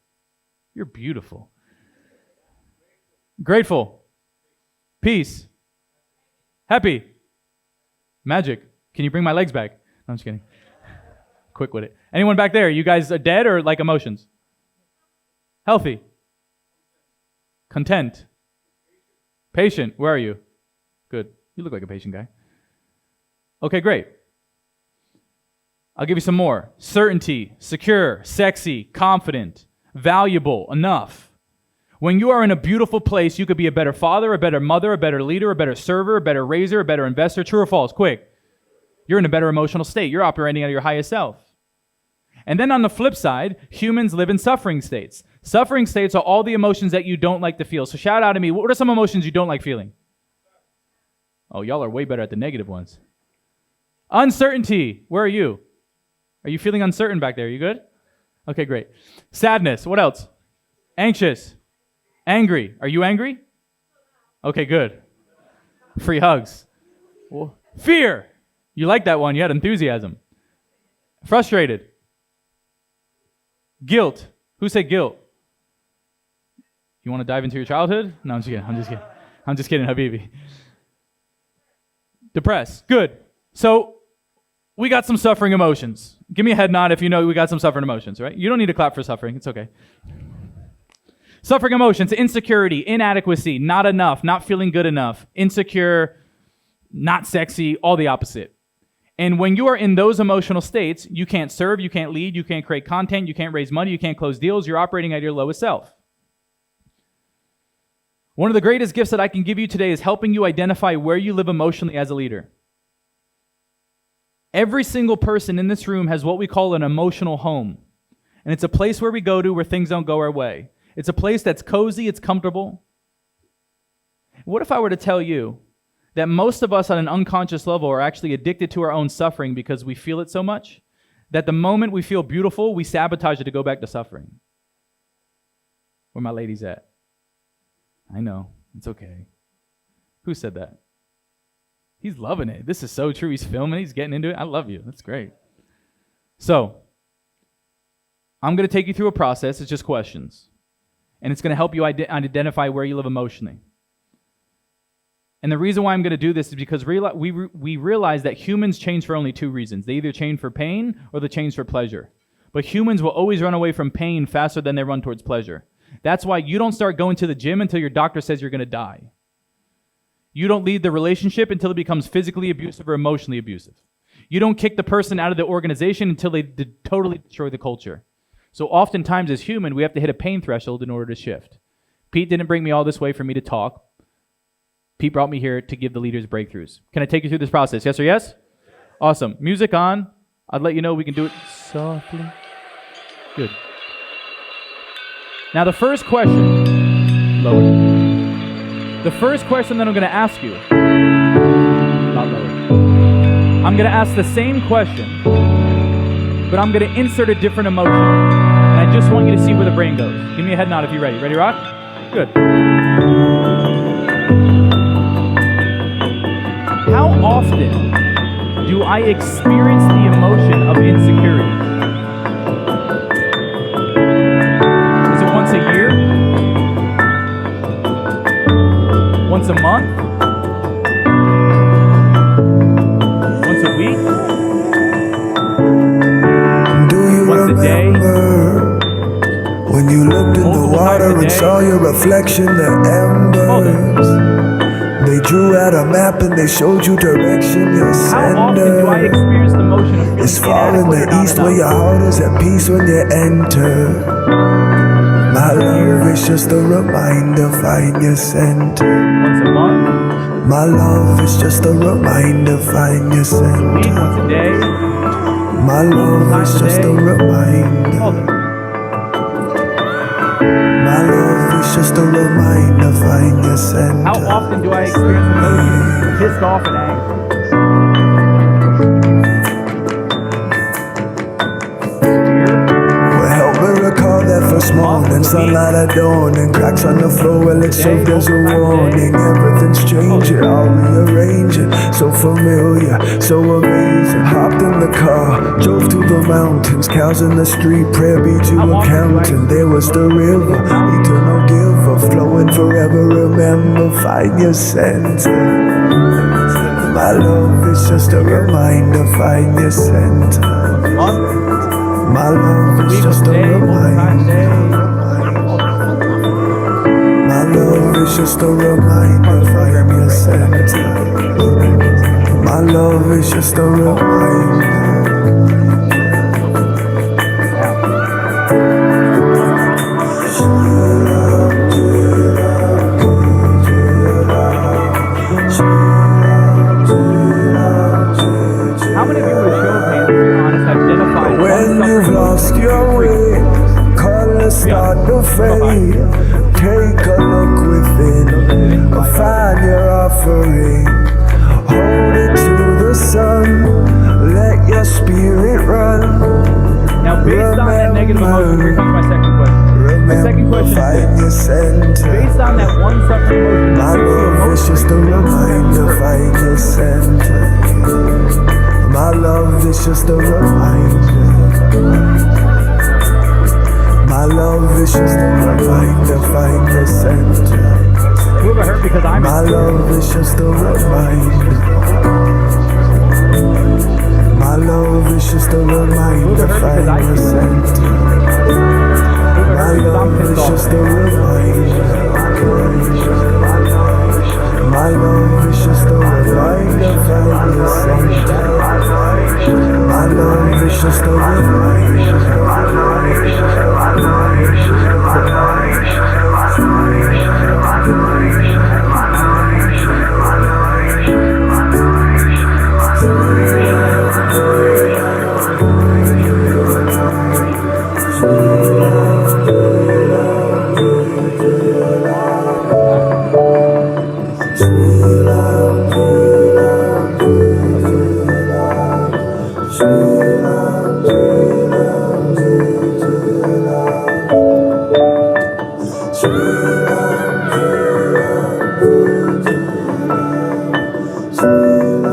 You're beautiful. Grateful. Peace. Happy. Magic. Can you bring my legs back? No, I'm just kidding. Quick with it. Anyone back there? You guys are dead or like emotions? Healthy. Content. Patient. Where are you? Good. You look like a patient guy. Okay, great. I'll give you some more. Certainty, secure, sexy, confident, valuable, enough. When you are in a beautiful place, you could be a better father, a better mother, a better leader, a better server, a better raiser, a better investor. True or false? Quick. You're in a better emotional state. You're operating out of your highest self. And then on the flip side, humans live in suffering states. Suffering states are all the emotions that you don't like to feel. So shout out to me. What are some emotions you don't like feeling? Oh, y'all are way better at the negative ones. Uncertainty. Where are you? Are you feeling uncertain back there? You good? Okay, great. Sadness. What else? Anxious. Angry. Are you angry? Okay, good. Free hugs. Fear. You like that one. You had enthusiasm. Frustrated. Guilt. Who said guilt? You want to dive into your childhood? No, I'm just kidding, Habibi. Depressed. Good. So we got some suffering emotions. Give me a head nod if you know we got some suffering emotions, right? You don't need to clap for suffering. It's okay. Suffering emotions, insecurity, inadequacy, not enough, not feeling good enough, insecure, not sexy, all the opposite. And when you are in those emotional states, you can't serve, you can't lead, you can't create content, you can't raise money, you can't close deals, you're operating at your lowest self. One of the greatest gifts that I can give you today is helping you identify where you live emotionally as a leader. Every single person in this room has what we call an emotional home. And it's a place where we go to where things don't go our way. It's a place that's cozy, it's comfortable. What if I were to tell you that most of us on an unconscious level are actually addicted to our own suffering because we feel it so much that the moment we feel beautiful, we sabotage it to go back to suffering? Where my ladies at? I know, it's okay. Who said that? He's loving it. This is so true. He's filming, he's getting into it. I love you. That's great. So, I'm going to take you through a process. It's just questions. And it's going to help you identify where you live emotionally. And the reason why I'm going to do this is because we realize that humans change for only two reasons. They either change for pain or they change for pleasure. But humans will always run away from pain faster than they run towards pleasure. That's why you don't start going to the gym until your doctor says you're going to die. You don't lead the relationship until it becomes physically abusive or emotionally abusive. You don't kick the person out of the organization until they totally destroy the culture. So oftentimes as human, we have to hit a pain threshold in order to shift. Pete didn't bring me all this way for me to talk. Pete brought me here to give the leaders breakthroughs. Can I take you through this process? Yes or yes? Awesome. Music on. I'd let you know we can do it softly. Good. Now the first question, lower. The first question that I'm going to ask you, not lower. I'm going to ask the same question, but I'm going to insert a different emotion. And I just want you to see where the brain goes. Give me a head nod if you're ready. Ready, rock? Good. How often do I experience the emotion of insecurity? Is it once a year? Once a month? Once a week? Once a day? When you looked in the water and saw your reflection, the embers. They drew out a map and they showed you direction. Your How often do I sender experience the motion of feeling is far in inadequate or the not east where enough? your heart is at peace when you enter. My love is just a reminder, find your center. Once a month? My love is just a reminder, find your Once a week? center. Once a day? My love is just a Hold reminder. it. My love is just a reminder, find your center. How often do I experience emotion, pissed off and angry? Well, help me recall that first morning, sunlight at dawn, and cracks on the floor. Well, it served as a warning. Everything's changing, all rearranging. So familiar, so amazing. Hopped in the car, drove through the mountains, cows in the street, prayer beads you were counting. There was the river, eternal giver, flowing forever. Remember, find your center. My love is just a reminder, find your center. My love is just a reminder. My love is just a reminder, find your center. My love is just a reminder. How many of you would show of hands, if you're honest, identify When one you've suffering lost emotion your way, colors start to fade. Take a look within, find your offering. Hold it to the sun, let your spirit run. Now, based on that negative emotion, here comes my second question. My second question Find is your this. center. Based on that one suffering emotion, My that makes you love is just a reminder, emotionally find your center. My love is just a reminder. My love is just a reminder, find your center. Who ever hurt because I'm My love is just a reminder. My love is just a reminder, find your center. My love is just a reminder. My love is just a reminder, is just a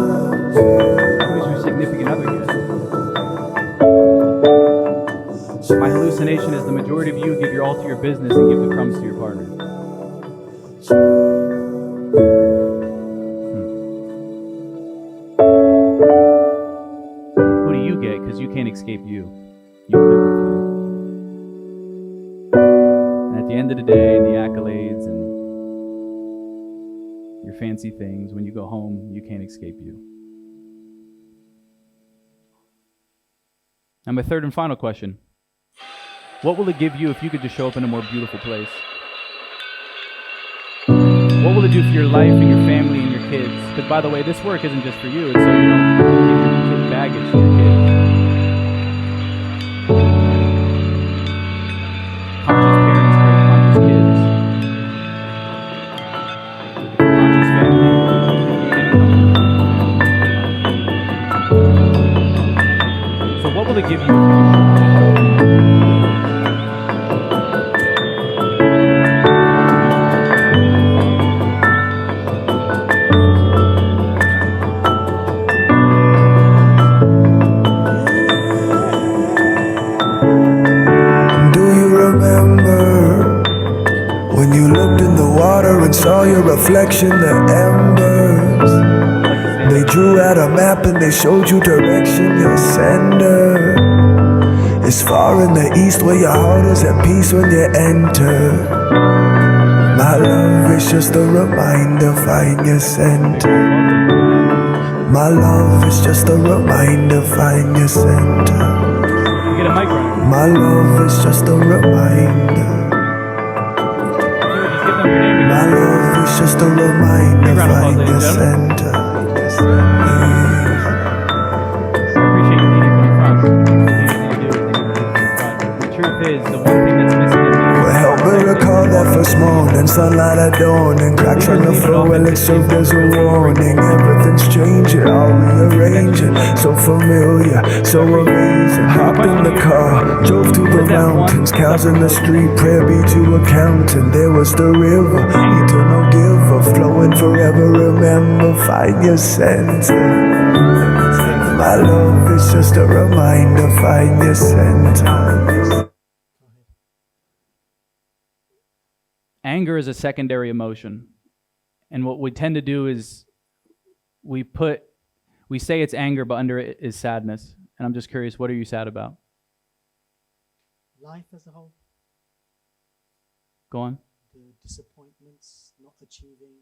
Who's your significant other yet? My hallucination is the majority of you give your all to your business and give the crumbs to your partner. Who do you get? Because you can't escape you. You live with you. And at the end of the day, and the accolades and your fancy things, when you go home, you can't escape you. And my third and final question. What will it give you if you could just show up in a more beautiful place? What will it do for your life and your family and your kids? Because, by the way, this work isn't just for you. It's so you don't give your kid baggage to your kids. Conscious parents create conscious kids. Conscious family. So what will it give you if you just when you looked in the water and saw your reflection, the embers? They drew out a map and they showed you direction. Your sender is far in the east, where your heart is at peace when you enter. My love is just a reminder, find your center. My love is just a reminder, find your center. get a mic runner? My love is just a reminder. My love is just a reminder, find your center. I appreciate you leading from the front. The truth is, the one thing that's missing in me. Well, help me recall that first morning, sunlight at dawn, and cracks on the floor, well, it served as a warning. Everything's changing, all rearranging. So familiar, so amazing. Hopped in the car, drove through the mountains, cows in the street, prayer be to accountant. There was the river, eternal giver, flowing forever. Remember, find your center. My love is just a reminder, find your center. Anger is a secondary emotion. And what we tend to do is we say it's anger, but under it is sadness. And I'm just curious, what are you sad about? Life as a whole. Go on. The disappointments, not achieving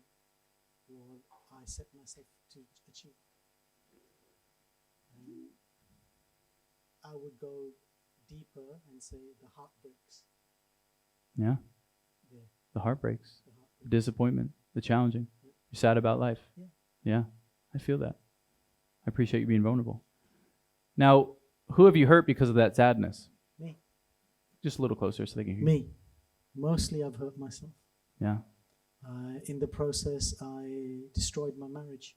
what I set myself to achieve. I would go deeper and say the heartbreaks. Yeah. Yeah. The heartbreaks, The heartbreaks. the disappointment, the challenging. Yeah. You're sad about life. Yeah. Yeah. I feel that. I appreciate you being vulnerable. Now, who have you hurt because of that sadness? Me. Just a little closer so they can hear you. Me. Mostly I've hurt myself. Yeah. In the process, I destroyed my marriage.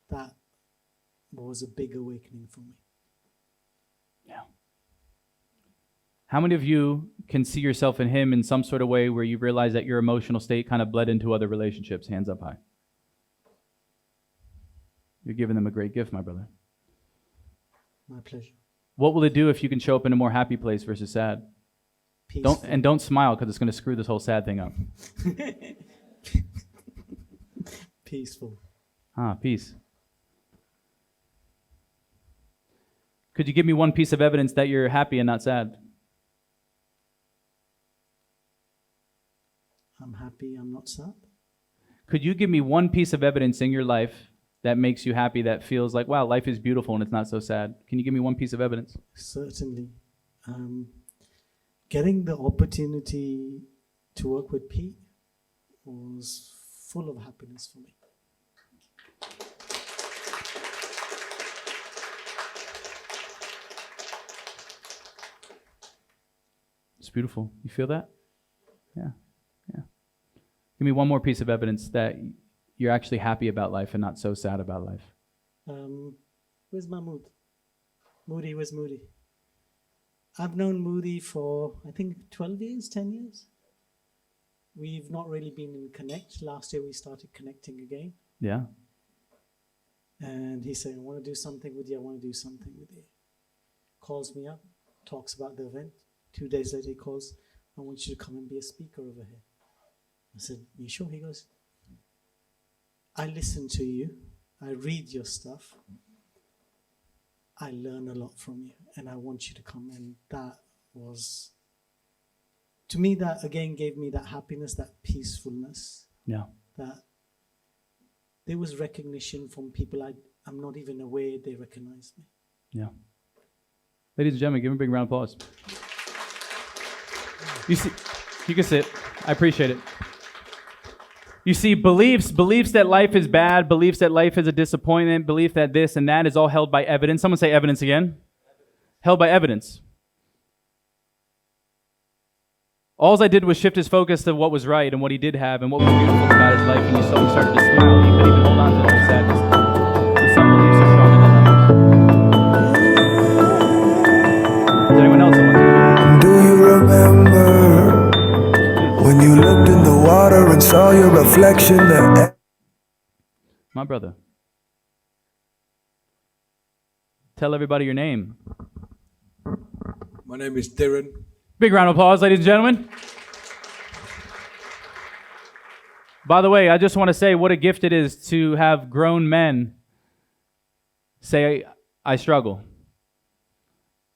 That was a big awakening for me. Yeah. How many of you can see yourself in him in some sort of way where you realize that your emotional state kind of bled into other relationships? Hands up high. You're giving them a great gift, my brother. My pleasure. What will it do if you can show up in a more happy place versus sad? Peaceful. Don't smile, because it's going to screw this whole sad thing up. Peaceful. Peace. Could you give me one piece of evidence that you're happy and not sad? I'm happy, I'm not sad. Could you give me one piece of evidence in your life that makes you happy, that feels like, wow, life is beautiful and it's not so sad? Can you give me one piece of evidence? Certainly. Getting the opportunity to work with Pete was full of happiness for me. It's beautiful. You feel that? Yeah. Yeah. Give me one more piece of evidence that you're actually happy about life and not so sad about life. Where's Mahmood? Moody, where's Moody? I've known Moody for, I think, 12 years, 10 years. We've not really been in connect. Last year we started connecting again. Yeah. And he said, I want to do something with you. I want to do something with you. Calls me up, talks about the event. 2 days later he calls, I want you to come and be a speaker over here. I said, you sure? He goes, I listen to you. I read your stuff. I learn a lot from you, and I want you to come. And that was, to me, that again gave me that happiness, that peacefulness. Yeah. That there was recognition from people I'm not even aware they recognized me. Yeah. Ladies and gentlemen, give him a big round of applause. You see, you can sit. I appreciate it. You see, beliefs that life is bad, beliefs that life is a disappointment, belief that this and that is all held by evidence. Someone say evidence again. Held by evidence. All I did was shift his focus to what was right and what he did have and what was beautiful about his life, and you saw him started to smile. He couldn't even hold on to the whole sadness. Some beliefs are stronger than others. Is there anyone else that wants to? Do you remember when you looked in the water and saw your reflection there? My brother. Tell everybody your name. My name is Darren. Big round of applause, ladies and gentlemen. By the way, I just want to say what a gift it is to have grown men say, I struggle.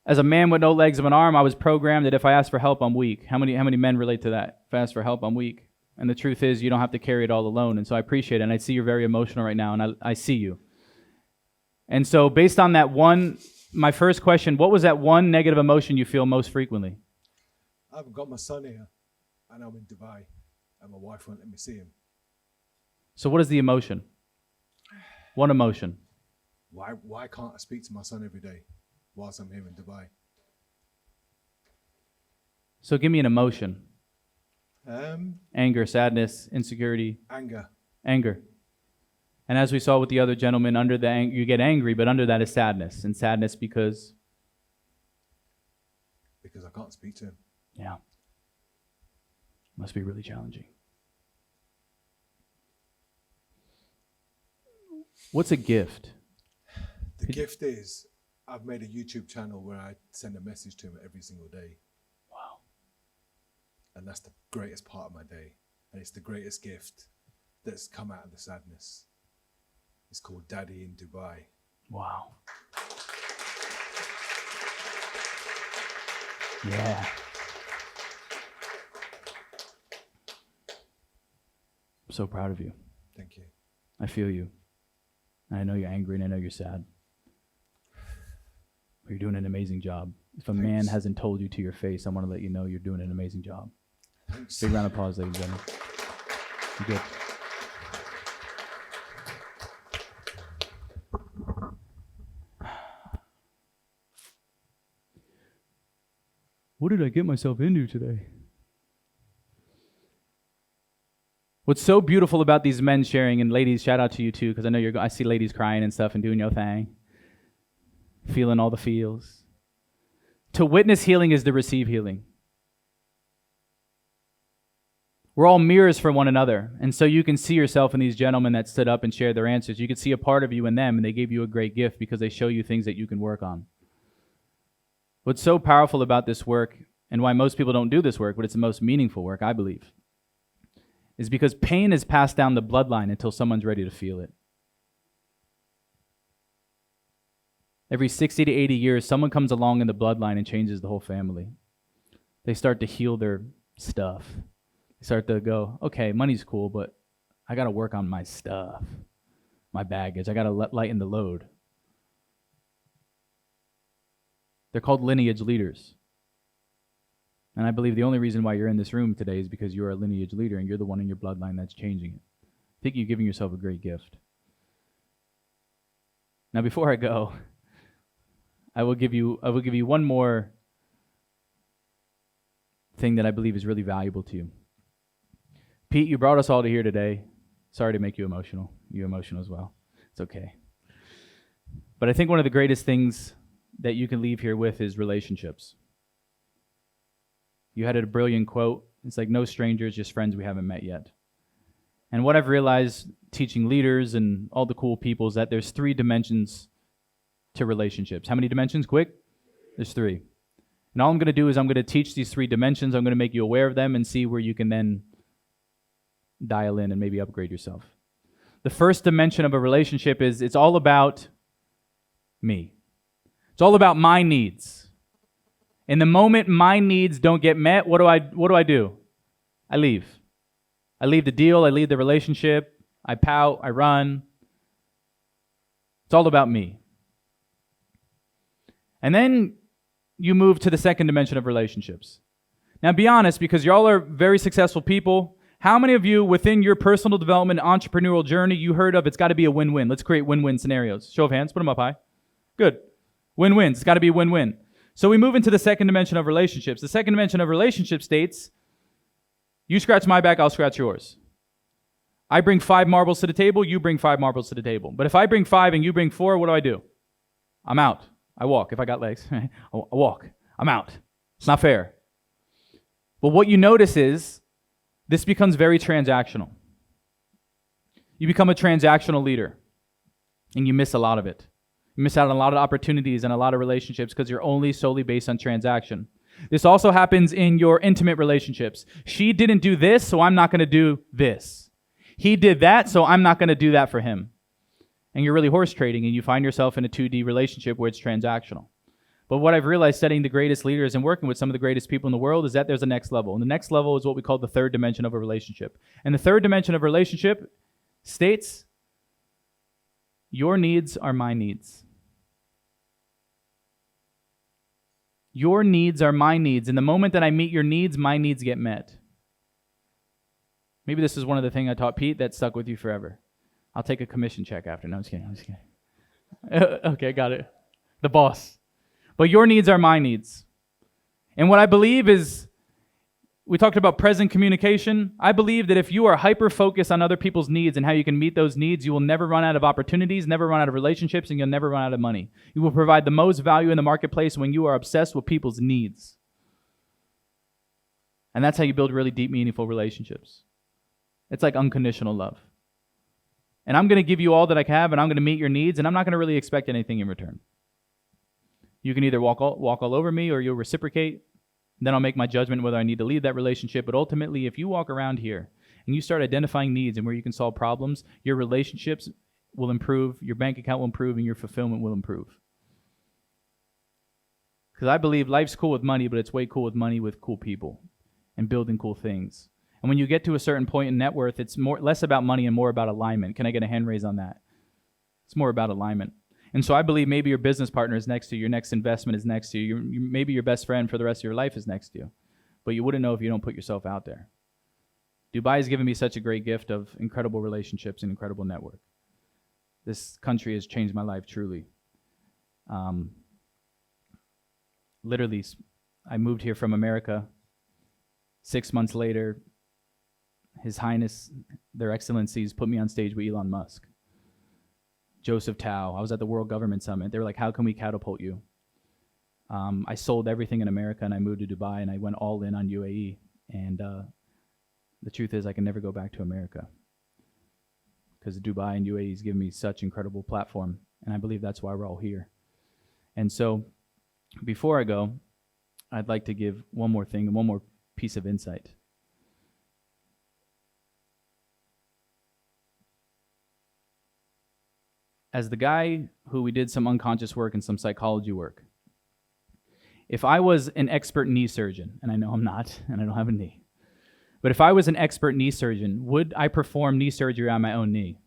As a man with no legs of an arm, I was programmed that if I ask for help, I'm weak. How many men relate to that? If I ask for help, I'm weak. And the truth is, you don't have to carry it all alone. And so I appreciate it. And I see you're very emotional right now, and I see you. And so based on that one, my first question, what was that one negative emotion you feel most frequently? I've got my son here, and I'm in Dubai, and my wife won't let me see him. So what is the emotion? One emotion. Why can't I speak to my son every day whilst I'm here in Dubai? So give me an emotion. Anger, sadness, insecurity. Anger. Anger. And as we saw with the other gentleman, under the you get angry, but under that is sadness. And sadness because I can't speak to him. Yeah. Must be really challenging. What's a gift? The gift is I've made a YouTube channel where I send a message to him every single day. Wow. And that's the greatest part of my day. And it's the greatest gift that's come out of the sadness. It's called Daddy in Dubai. Wow. Yeah. I'm so proud of you. Thank you. I feel you. And I know you're angry and I know you're sad. But you're doing an amazing job. If a man hasn't told you to your face, I want to let you know you're doing an amazing job. Thanks. Big round of applause, ladies and gentlemen. You're good. What did I get myself into today? What's so beautiful about these men sharing, and ladies, shout out to you too, because I know I see ladies crying and stuff and doing your thing, feeling all the feels. To witness healing is to receive healing. We're all mirrors for one another, and so you can see yourself in these gentlemen that stood up and shared their answers. You can see a part of you in them, and they gave you a great gift because they show you things that you can work on. What's so powerful about this work, and why most people don't do this work, but it's the most meaningful work, I believe, is because pain is passed down the bloodline until someone's ready to feel it. Every 60 to 80 years, someone comes along in the bloodline and changes the whole family. They start to heal their stuff. They start to go, okay, money's cool, but I got to work on my stuff. my baggage. I got to lighten the load. They're called lineage leaders. And I believe the only reason why you're in this room today is because you're a lineage leader and you're the one in your bloodline that's changing it. I think you're giving yourself a great gift. Now, before I go, I will give you one more thing that I believe is really valuable to you. Pete, you brought us all to here today. Sorry to make you emotional. You're emotional as well. It's okay. But I think one of the greatest things that you can leave here with is relationships. You had a brilliant quote. It's like, no strangers, just friends we haven't met yet. And what I've realized teaching leaders and all the cool people is that there's 3 dimensions to relationships. How many dimensions? Quick? There's 3. And all I'm going to do is I'm going to teach these 3 dimensions. I'm going to make you aware of them and see where you can then dial in and maybe upgrade yourself. The first dimension of a relationship is it's all about me. It's all about my needs. And the moment my needs don't get met, what do I do? I leave. I leave the deal, I leave the relationship, I pout, I run. It's all about me. And then you move to the second dimension of relationships. Now be honest, because y'all are very successful people. How many of you within your personal development entrepreneurial journey you heard of it's got to be a win-win? Let's create win-win scenarios. Show of hands, put them up high. Good. Win-wins, it's got to be a win-win. So we move into the second dimension of relationships. The second dimension of relationship states, you scratch my back, I'll scratch yours. I bring 5 marbles to the table, you bring 5 marbles to the table. But if I bring 5 and you bring 4, what do? I'm out. I walk. If I got legs, I walk. I'm out. It's not fair. But what you notice is this becomes very transactional. You become a transactional leader, and you miss a lot of it. You miss out on a lot of opportunities and a lot of relationships because you're only solely based on transaction. This also happens in your intimate relationships. She didn't do this, so I'm not going to do this. He did that, so I'm not going to do that for him. And you're really horse trading, and you find yourself in a 2D relationship where it's transactional. But what I've realized studying the greatest leaders and working with some of the greatest people in the world is that there's a next level. And the next level is what we call the third dimension of a relationship. And the third dimension of a relationship states, your needs are my needs. Your needs are my needs. And the moment that I meet your needs, my needs get met. Maybe this is one of the things I taught Pete that stuck with you forever. I'll take a commission check after. No, I'm just kidding. Okay, got it. The boss. But your needs are my needs. And what I believe is, we talked about present communication. I believe that if you are hyper-focused on other people's needs and how you can meet those needs, you will never run out of opportunities, never run out of relationships, and you'll never run out of money. You will provide the most value in the marketplace when you are obsessed with people's needs. And that's how you build really deep, meaningful relationships. It's like unconditional love. And I'm going to give you all that I have, and I'm going to meet your needs, and I'm not going to really expect anything in return. You can either walk all over me, or you'll reciprocate. Then I'll make my judgment whether I need to leave that relationship. But ultimately, if you walk around here and you start identifying needs and where you can solve problems, your relationships will improve, your bank account will improve, and your fulfillment will improve. Because I believe life's cool with money, but it's way cool with money with cool people and building cool things. And when you get to a certain point in net worth, it's less about money and more about alignment. Can I get a hand raise on that? It's more about alignment. And so I believe maybe your business partner is next to you, your next investment is next to you, maybe your best friend for the rest of your life is next to you. But you wouldn't know if you don't put yourself out there. Dubai has given me such a great gift of incredible relationships and incredible network. This country has changed my life truly. Literally, I moved here from America. 6 months later, His Highness, Their Excellencies, put me on stage with Elon Musk. Joseph Tao. I was at the World Government Summit. They were like, how can we catapult you? I sold everything in America and I moved to Dubai and I went all in on UAE. And the truth is I can never go back to America because Dubai and UAE has given me such incredible platform. And I believe that's why we're all here. And so before I go, I'd like to give one more thing and one more piece of insight. As the guy who we did some unconscious work and some psychology work, if I was an expert knee surgeon, and I know I'm not, and I don't have a knee, but if I was an expert knee surgeon, would I perform knee surgery on my own knee?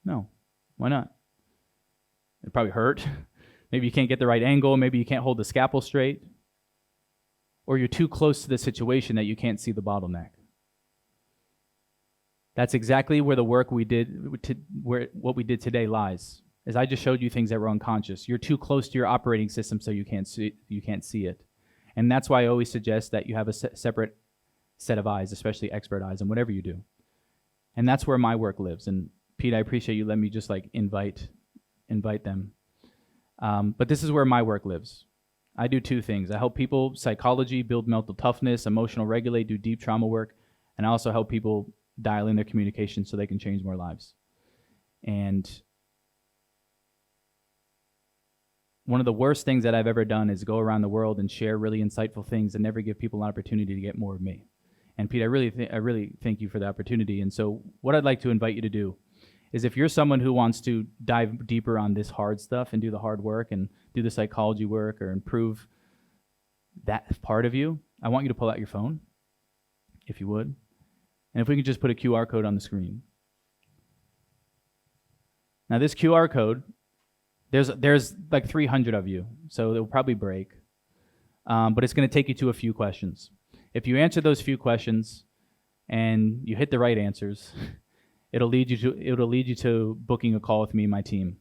No. Why not? It probably hurt. Maybe you can't get the right angle. Maybe you can't hold the scalpel straight. Or you're too close to the situation that you can't see the bottleneck. That's exactly where the work we did, what we did today lies. As I just showed you things that were unconscious. You're too close to your operating system, so you can't see it. And that's why I always suggest that you have a separate set of eyes, especially expert eyes, in whatever you do. And that's where my work lives. And Pete, I appreciate you letting me just like invite them. But this is where my work lives. I do two things. I help people psychology, build mental toughness, emotional regulate, do deep trauma work, and I also help people dial in their communication so they can change more lives. And one of the worst things that I've ever done is go around the world and share really insightful things and never give people an opportunity to get more of me. And Pete, I really thank you for the opportunity. And so what I'd like to invite you to do is, if you're someone who wants to dive deeper on this hard stuff and do the hard work and do the psychology work or improve that part of you, I want you to pull out your phone, if you would. And if we could just put a QR code on the screen. Now this QR code, there's like 300 of you, so it'll probably break. But it's going to take you to a few questions. If you answer those few questions and you hit the right answers, it'll lead you to booking a call with me and my team.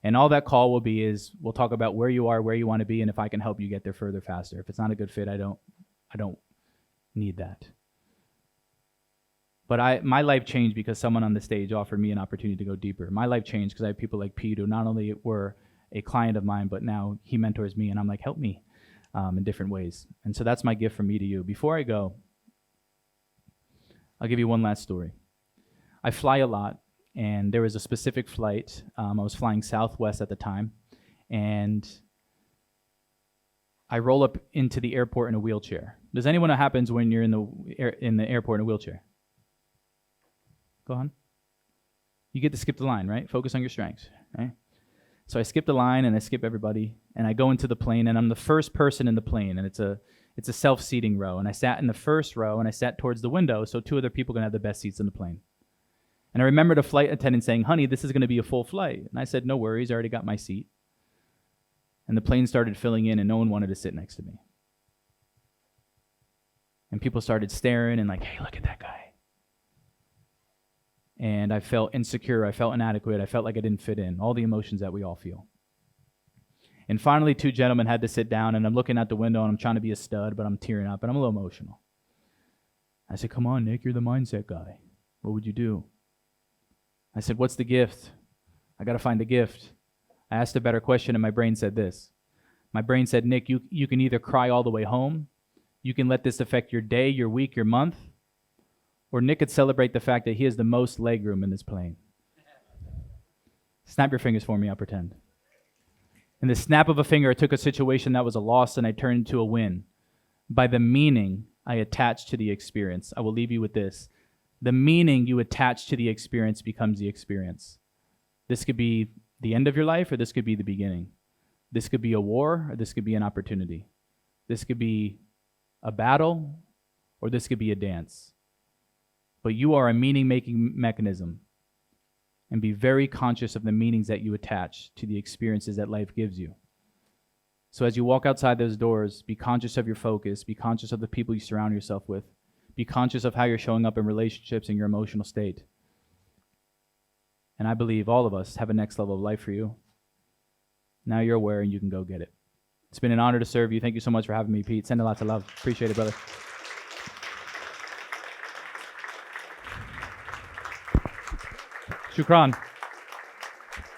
And all that call will be is we'll talk about where you are, where you want to be, and if I can help you get there further faster. If it's not a good fit, I don't need that. But my life changed because someone on the stage offered me an opportunity to go deeper. My life changed because I have people like Pete who not only were a client of mine, but now he mentors me, and I'm like, help me in different ways. And so that's my gift from me to you. Before I go, I'll give you one last story. I fly a lot, and there was a specific flight. I was flying Southwest at the time, and I roll up into the airport in a wheelchair. Does anyone know what happens when you're in the airport in a wheelchair? Go on. You get to skip the line, right? Focus on your strengths, right? So I skip the line and I skip everybody, and I go into the plane, and I'm the first person in the plane, and it's a self-seating row, and I sat in the first row, and I sat towards the window so two other people can have the best seats in the plane. And I remember the flight attendant saying, honey, this is going to be a full flight. And I said, no worries, I already got my seat. And the plane started filling in, and no one wanted to sit next to me. And people started staring and like, hey, look at that guy. And I felt insecure, I felt inadequate, I felt like I didn't fit in, all the emotions that we all feel. And finally, two gentlemen had to sit down, and I'm looking out the window, and I'm trying to be a stud, but I'm tearing up, and I'm a little emotional. I said, come on, Nick, you're the mindset guy. What would you do? I said, what's the gift? I got to find the gift. I asked a better question, and my brain said this. My brain said, Nick, you can either cry all the way home, you can let this affect your day, your week, your month, or Nick could celebrate the fact that he has the most legroom in this plane. Snap your fingers for me, I'll pretend. In the snap of a finger, I took a situation that was a loss and I turned it into a win. By the meaning I attached to the experience. I will leave you with this. The meaning you attach to the experience becomes the experience. This could be the end of your life, or this could be the beginning. This could be a war, or this could be an opportunity. This could be a battle, or this could be a dance. But you are a meaning-making mechanism, and be very conscious of the meanings that you attach to the experiences that life gives you. So as you walk outside those doors, be conscious of your focus, be conscious of the people you surround yourself with, be conscious of how you're showing up in relationships and your emotional state. And I believe all of us have a next level of life for you. Now you're aware and you can go get it. It's been an honor to serve you. Thank you so much for having me, Pete. Send a lot of love. Appreciate it, brother. Shukran.